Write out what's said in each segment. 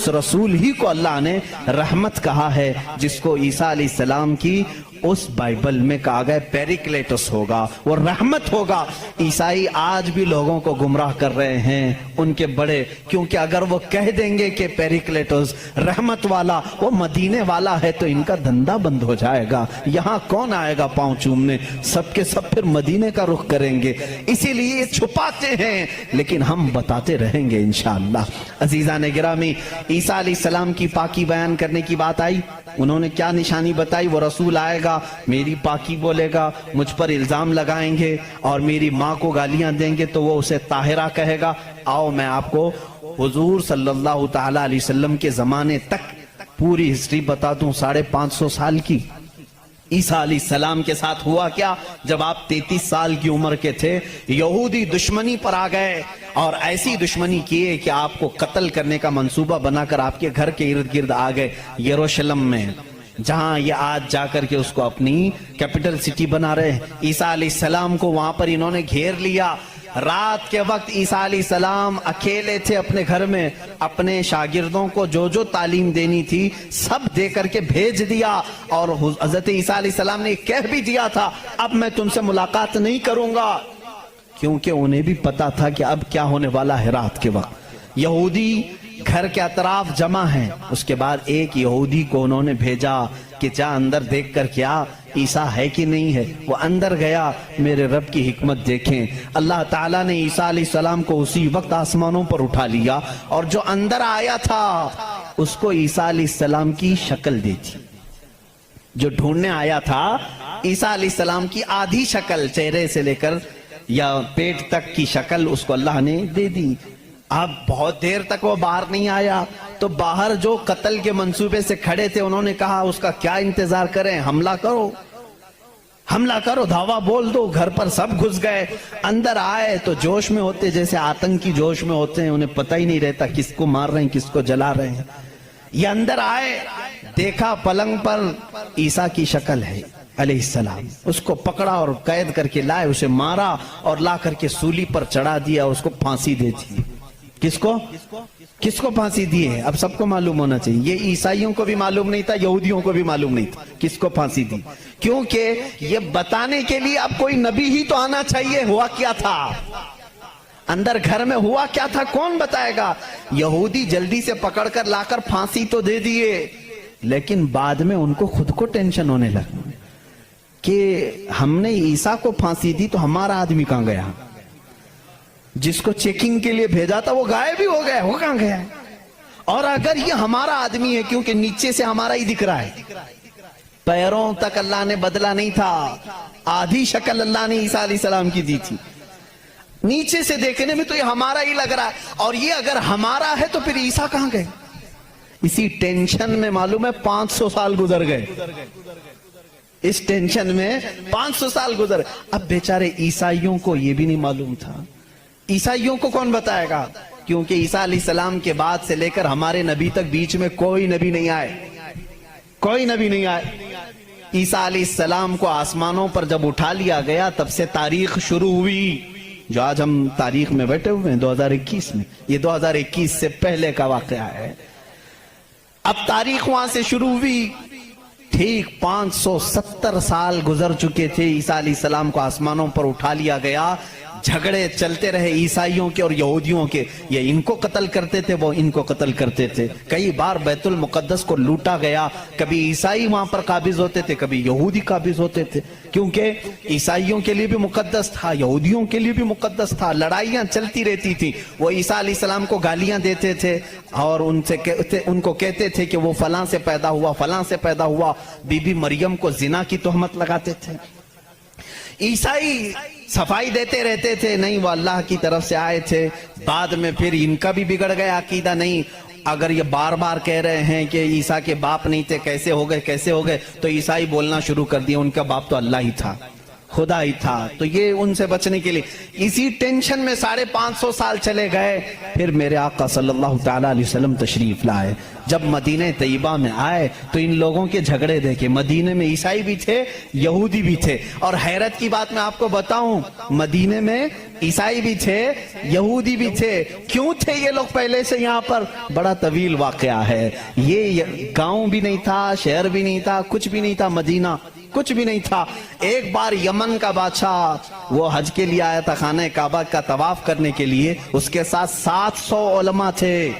اس رسول ہی کو اللہ نے رحمت کہا ہے، جس کو عیسیٰ علیہ السلام کی اس بائبل میں کہا گیا پیریکلیٹس ہوگا، وہ رحمت ہوگا۔ عیسائی آج بھی لوگوں کو گمراہ کر رہے ہیں، ان کے بڑے، کیونکہ اگر وہ کہہ دیں گے کہ پیریکلیٹس رحمت والا وہ مدینے والا ہے تو ان کا دھندا بند ہو جائے گا، یہاں کون آئے گا پاؤں چومنے، سب کے سب پھر مدینے کا رخ کریں گے، اسی لیے چھپاتے ہیں، لیکن ہم بتاتے رہیں گے انشاءاللہ۔ عزیزان گرامی، عیسیٰ علیہ السلام کی پاکی بیان کرنے کی بات آئی، انہوں نے کیا نشانی بتائی؟ وہ رسول آئے گا، میری پاکی بولے گا، مجھ پر الزام لگائیں گے اور میری ماں کو گالیاں دیں گے تو وہ اسے طاہرہ کہے گا۔ آؤ میں آپ کو حضور صلی اللہ تعالیٰ علیہ وسلم کے زمانے تک پوری ہسٹری بتا دوں، 550 سال کی۔ عیسیٰ علیہ السلام کے ساتھ ہوا کیا؟ جب آپ 33 سال کی عمر کے تھے، یہودی دشمنی پر آ گئے اور ایسی دشمنی کیے کہ آپ کو قتل کرنے کا منصوبہ بنا کر آپ کے گھر کے ارد گرد آ گئے، یروشلم میں، جہاں یہ آج جا کر کے اس کو اپنی کیپٹل سٹی بنا رہے ہیں۔ عیسیٰ علیہ السلام کو وہاں پر انہوں نے گھیر لیا۔ رات کے وقت عیسیٰ علیہ السلام اکیلے تھے اپنے گھر میں، اپنے شاگردوں کو جو جو تعلیم دینی تھی سب دے کر کے بھیج دیا، اور حضرت عیسیٰ علیہ السلام نے کہہ بھی دیا تھا اب میں تم سے ملاقات نہیں کروں گا، کیونکہ انہیں بھی پتا تھا کہ اب کیا ہونے والا ہے۔ رات کے وقت یہودی گھر کے اطراف جمع ہیں، اس کے بعد ایک یہودی کو انہوں نے بھیجا کہ جا اندر دیکھ کر کیا عیسیٰ ہے کہ نہیں ہے۔ وہ اندر گیا، میرے رب کی حکمت دیکھیں، اللہ تعالیٰ نے عیسیٰ علیہ السلام کو اسی وقت آسمانوں پر اٹھا لیا، اور جو اندر آیا تھا اس کو عیسیٰ علیہ السلام کی شکل دی تھی۔ جو ڈھونڈنے آیا تھا عیسیٰ علیہ السلام کی آدھی شکل، چہرے سے لے کر یا پیٹ تک کی شکل اس کو اللہ نے دے دی۔ اب بہت دیر تک وہ باہر نہیں آیا تو باہر جو قتل کے منصوبے سے کھڑے تھے انہوں نے کہا اس کا کیا انتظار کریں، حملہ کرو، حملہ کرو، دھاوا بول دو۔ گھر پر سب گھس گئے، اندر آئے تو جوش میں ہوتے، جیسے آتنکی جوش میں ہوتے ہیں، انہیں پتہ ہی نہیں رہتا کس کو مار رہے ہیں کس کو جلا رہے ہیں۔ یہ اندر آئے، دیکھا پلنگ پر عیسیٰ کی شکل ہے علیہ السلام، اس کو پکڑا اور قید کر کے لائے، اسے مارا اور لا کر کے سولی پر چڑھا دیا، اس کو پھانسی دے دی۔ کس کو پھانسی دی ہے؟ اب سب کو معلوم ہونا چاہیے، یہ عیسائیوں کو بھی معلوم نہیں تھا، یہودیوں کو بھی معلوم نہیں تھا کس کو پھانسی دی، کیونکہ یہ بتانے کے لیے اب کوئی نبی ہی تو آنا چاہیے ہوا کیا تھا، اندر گھر میں ہوا کیا تھا کون بتائے گا۔ یہودی جلدی سے پکڑ کر لا کر پھانسی تو دے دیے، لیکن بعد میں ان کو خود کو ٹینشن ہونے لگا کہ ہم نے عیسیٰ کو پھانسی دی تو ہمارا آدمی کہاں گیا، جس کو چیکنگ کے لیے بھیجا تھا وہ غائب ہی ہو گیا، وہ کہاں گیا؟ اور اگر یہ ہمارا آدمی ہے، کیونکہ نیچے سے ہمارا ہی دکھ رہا ہے، پیروں تک اللہ نے بدلا نہیں تھا، آدھی شکل اللہ نے عیسیٰ علیہ السلام کی دی تھی، نیچے سے دیکھنے میں تو یہ ہمارا ہی لگ رہا ہے، اور یہ اگر ہمارا ہے تو پھر عیسیٰ کہاں گئے؟ اسی ٹینشن میں معلوم ہے 500 سال گزر گئے، اس ٹینشن میں 500 سال گزر۔ اب بیچارے عیسائیوں کو یہ بھی نہیں معلوم تھا، عیسائیوں کو کون بتائے گا، کیونکہ عیسیٰ علیہ السلام کے بعد سے لے کر ہمارے نبی تک بیچ میں کوئی نبی نہیں آئے، کوئی نبی نہیں آئے۔ عیسیٰ علیہ السلام کو آسمانوں پر جب اٹھا لیا گیا تب سے تاریخ شروع ہوئی، جو آج ہم تاریخ میں بیٹھے ہوئے ہیں 2021 میں، یہ 2021 سے پہلے کا واقعہ ہے۔ اب تاریخ وہاں سے شروع ہوئی، ٹھیک 570 سال گزر چکے تھے، عیسیٰ علیہ السلام کو آسمانوں پر اٹھا لیا گیا، جھگڑے چلتے رہے عیسائیوں کے اور یہودیوں کے، یہ ان کو قتل کرتے تھے وہ ان کو قتل کرتے تھے، کئی بار بیت المقدس کو لوٹا گیا، کبھی عیسائی وہاں پر قابض ہوتے تھے کبھی یہودی قابض ہوتے تھے، کیونکہ عیسائیوں کے لیے بھی مقدس تھا یہودیوں کے لیے بھی مقدس تھا، لڑائیاں چلتی رہتی تھی۔ وہ عیسیٰ علیہ السلام کو گالیاں دیتے تھے اور ان کو کہتے تھے کہ وہ فلاں سے پیدا ہوا فلاں سے پیدا ہوا، بی بی مریم کو زنا کی تہمت لگاتے تھے۔ عیسائی صفائی دیتے رہتے تھے، نہیں وہ اللہ کی طرف سے آئے تھے، بعد میں پھر ان کا بھی بگڑ گیا عقیدہ، نہیں اگر یہ بار بار کہہ رہے ہیں کہ عیسیٰ کے باپ نہیں تھے، کیسے ہو گئے، تو عیسائی بولنا شروع کر دیا ان کا باپ تو اللہ ہی تھا، خدا ہی تھا۔ تو یہ ان سے بچنے کے لیے اسی ٹینشن میں 550 سال چلے گئے، پھر میرے آقا صلی اللہ تعالیٰ علیہ وسلم تشریف لائے۔ جب مدینہ طیبہ میں آئے تو ان لوگوں کے جھگڑے دیکھے، مدینے میں عیسائی بھی تھے یہودی بھی تھے، اور حیرت کی بات میں آپ کو بتاؤں، مدینے میں عیسائی بھی تھے، یہودی بھی تھے. کیوں تھے یہ لوگ پہلے سے یہاں پر؟ بڑا طویل واقعہ ہے. یہ گاؤں بھی نہیں تھا، شہر بھی نہیں تھا، کچھ بھی نہیں تھا، مدینہ کچھ بھی نہیں تھا. ایک بار یمن کا بادشاہ وہ حج کے لیے آیا تھا، خانہ کعبہ کا طواف کرنے کے لیے. اس کے ساتھ 700 علماء تھے.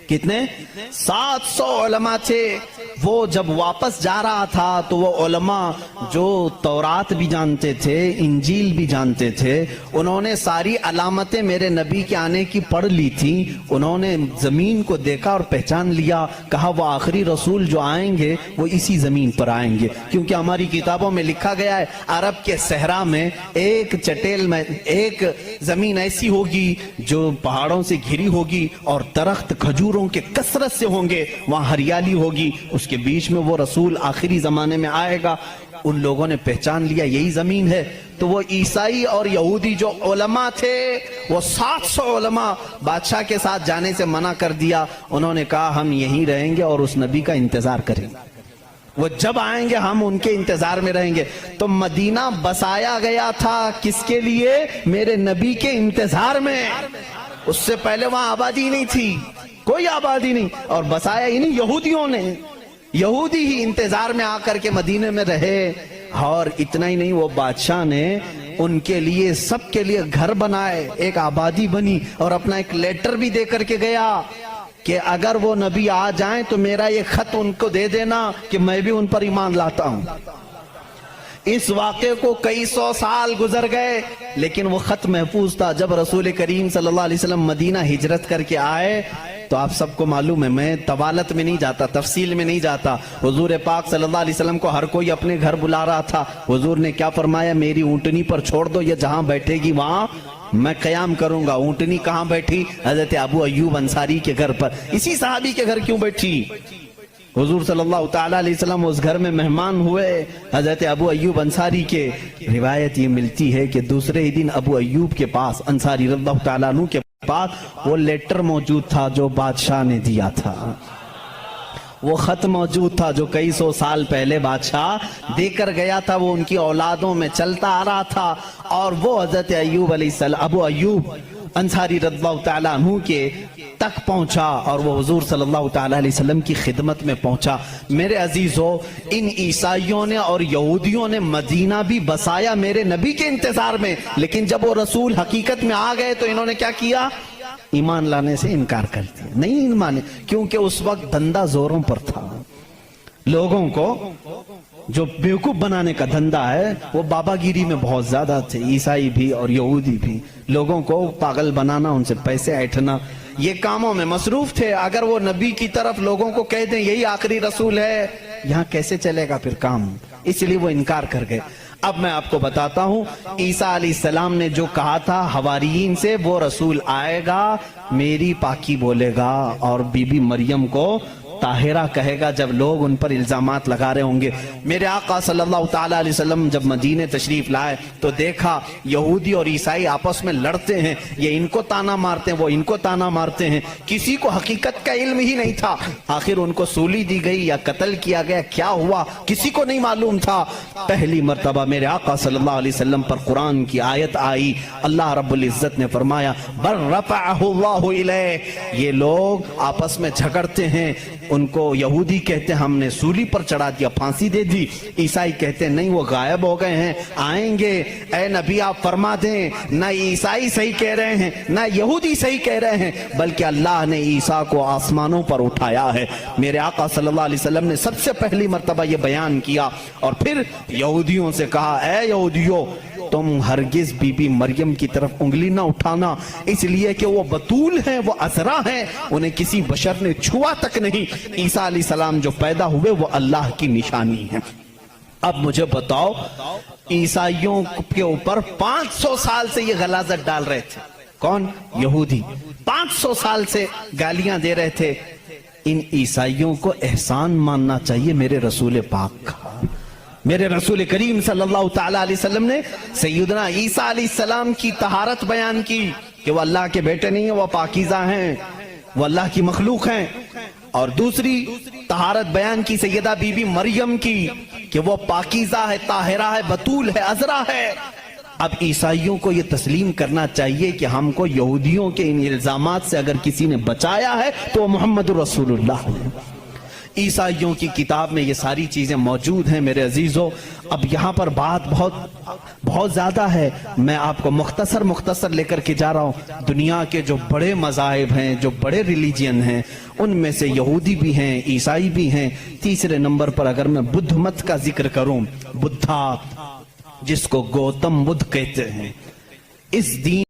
کتنے؟ 700 علماء تھے. وہ جب واپس جا رہا تھا تو وہ علماء جو تورات بھی جانتے تھے، انجیل بھی جانتے تھے، انہوں نے ساری علامتیں میرے نبی کے آنے کی پڑھ لی تھی. انہوں نے زمین کو دیکھا اور پہچان لیا. کہا وہ آخری رسول جو آئیں گے وہ اسی زمین پر آئیں گے، کیونکہ ہماری کتابوں میں لکھا گیا ہے عرب کے صحرا میں ایک چٹیل میں ایک زمین ایسی ہوگی جو پہاڑوں سے گھری ہوگی اور درخت کھجوروں کے کثرت سے ہوں گے، وہاں ہریالی ہوگی، اس کے بیچ میں وہ رسول آخری زمانے میں آئے گا. ان لوگوں نے پہچان لیا یہی زمین ہے. تو وہ عیسائی اور یہودی جو علماء تھے، وہ 700 علماء بادشاہ کے ساتھ جانے سے منع کر دیا. انہوں نے کہا ہم یہیں رہیں گے اور اس نبی کا انتظار کریں گے، وہ جب آئیں گے ہم ان کے انتظار میں رہیں گے. تو مدینہ بسایا گیا تھا کس کے لیے؟ میرے نبی کے انتظار میں. اس سے پہلے وہاں آبادی نہیں تھی، کوئی آبادی نہیں، اور بسایا ہی نہیں یہودیوں نے. یہودی ہی انتظار میں آ کر کے مدینے میں رہے. اور اتنا ہی نہیں، وہ بادشاہ نے ان کے لیے سب کے لیے گھر بنائے، ایک آبادی بنی، اور اپنا ایک لیٹر بھی دے کر کے گیا کہ اگر وہ نبی آ جائیں تو میرا یہ خط ان کو دے دینا کہ میں بھی ان پر ایمان لاتا ہوں. اس واقعے کو کئی سو سال گزر گئے لیکن وہ خط محفوظ تھا. جب رسول کریم صلی اللہ علیہ وسلم مدینہ ہجرت کر کے آئے تو آپ سب کو معلوم ہے، میں طوالت میں نہیں جاتا، تفصیل میں نہیں جاتا. حضور پاک صلی اللہ علیہ وسلم کو ہر کوئی اپنے گھر بلا رہا تھا. حضور نے کیا فرمایا؟ میری اونٹنی پر چھوڑ دو، یہ جہاں بیٹھے گی وہاں میں قیام کروں گا. اونٹنی کہاں بیٹھی؟ حضرت ابو ایوب انصاری کے گھر پر. اسی صحابی کے گھر کیوں بیٹھی؟ حضور صلی اللہ تعالیٰ علیہ وسلم اس گھر میں مہمان ہوئے حضرت ابو ایوب انصاری کے. روایت یہ ملتی ہے کہ دوسرے ہی دن ابو ایوب کے پاس، انصاری رضی اللہ تعالیٰ عنہ کے پاس، وہ لیٹر موجود تھا جو بادشاہ نے دیا تھا. وہ خط موجود تھا جو کئی سو سال پہلے بادشاہ دے کر گیا تھا. وہ ان کی اولادوں میں چلتا آ رہا تھا اور وہ حضرت ایوب علیہ السلام، ابو ایوب انصاری رضی اللہ تعالیٰ عنہ کے تک پہنچا اور وہ حضور صلی اللہ تعالیٰ علیہ وسلم کی خدمت میں پہنچا. میرے عزیزو، ان عیسائیوں نے اور یہودیوں نے مدینہ بھی بسایا میرے نبی کے انتظار میں، لیکن جب وہ رسول حقیقت میں آ گئے تو انہوں نے کیا کیا؟ ایمان لانے سے انکار کر دیا. نہیں مانے، کیونکہ اس وقت دھندا زوروں پر تھا. لوگوں کو جو بیوقوف بنانے کا دھندا ہے وہ بابا گیری میں بہت زیادہ تھے. عیسائی بھی اور یہودی بھی لوگوں کو پاگل بنانا، ان سے پیسے ایٹھنا، یہ کاموں میں مصروف تھے. اگر وہ نبی کی طرف لوگوں کو کہہ دیں یہی آخری رسول ہے، یہاں کیسے چلے گا پھر کام؟ اس لیے وہ انکار کر گئے. اب میں آپ کو بتاتا ہوں عیسیٰ علیہ السلام نے جو کہا تھا حواریین سے، وہ رسول آئے گا، میری پاکی بولے گا اور بی بی مریم کو طاہرہ کہے گا جب لوگ ان پر الزامات لگا رہے ہوں گے. میرے آقا صلی اللہ تعالیٰ علیہ وسلم جب مدینے تشریف لائے تو دیکھا یہودی اور عیسائی آپس میں لڑتے ہیں. یہ ان کو تانا مارتے ہیں، وہ ان کو تانا مارتے ہیں. کسی کو حقیقت کا علم ہی نہیں تھا. آخر ان کو سولی دی گئی یا قتل کیا گیا، کیا ہوا کسی کو نہیں معلوم تھا. پہلی مرتبہ میرے آقا صلی اللہ علیہ وسلم پر قرآن کی آیت آئی. اللہ رب العزت نے فرمایا بل رفعہ اللہ الیہ. یہ لوگ آپس میں جھگڑتے ہیں. ان کو یہودی کہتے ہیں ہم نے سولی پر چڑھا دیا، پھانسی دے دی. عیسائی کہتے ہیں نہیں، وہ غائب ہو گئے ہیں، آئیں گے. اے نبی آپ فرما دیں، نہ عیسائی صحیح کہہ رہے ہیں نہ یہودی صحیح کہہ رہے ہیں، بلکہ اللہ نے عیسیٰ کو آسمانوں پر اٹھایا ہے. میرے آقا صلی اللہ علیہ وسلم نے سب سے پہلی مرتبہ یہ بیان کیا اور پھر یہودیوں سے کہا اے یہودیوں، تم ہرگز بی بی مریم کی طرف انگلی نہ اٹھانا، اس لیے کہ وہ بتول ہیں، وہ عذرا ہیں، انہیں کسی بشر نے چھوا تک نہیں. عیسیٰ علیہ السلام جو پیدا ہوئے وہ اللہ کی نشانی ہے. اب مجھے بتاؤ، عیسائیوں کے اوپر 500 سال سے یہ غلاظت ڈال رہے تھے. کون؟ یہودی. 500 سال سے گالیاں دے رہے تھے. ان عیسائیوں کو احسان ماننا چاہیے میرے رسول پاک کا. میرے رسول کریم صلی اللہ تعالیٰ علیہ وسلم نے سیدنا عیسیٰ علیہ السلام کی طہارت بیان کی کہ وہ اللہ کے بیٹے نہیں ہیں، وہ پاکیزہ ہیں، وہ اللہ کی مخلوق ہیں. اور دوسری طہارت بیان کی سیدہ بی بی مریم کی کہ وہ پاکیزہ ہے، طاہرہ ہے، بتول ہے، عذرا ہے. اب عیسائیوں کو یہ تسلیم کرنا چاہیے کہ ہم کو یہودیوں کے ان الزامات سے اگر کسی نے بچایا ہے تو وہ محمد رسول اللہ ہے۔ عیسائیوں کی کتاب میں یہ ساری چیزیں موجود ہیں میرے عزیزوں۔ اب یہاں پر بات بہت زیادہ ہے، میں آپ کو مختصر لے کر کے جا رہا ہوں۔ دنیا کے جو بڑے مذاہب ہیں، جو بڑے ریلیجین ہیں، ان میں سے یہودی بھی ہیں، عیسائی بھی ہیں۔ تیسرے نمبر پر اگر میں بدھ مت کا ذکر کروں، بدھا جس کو گوتم بدھ کہتے ہیں، اس دین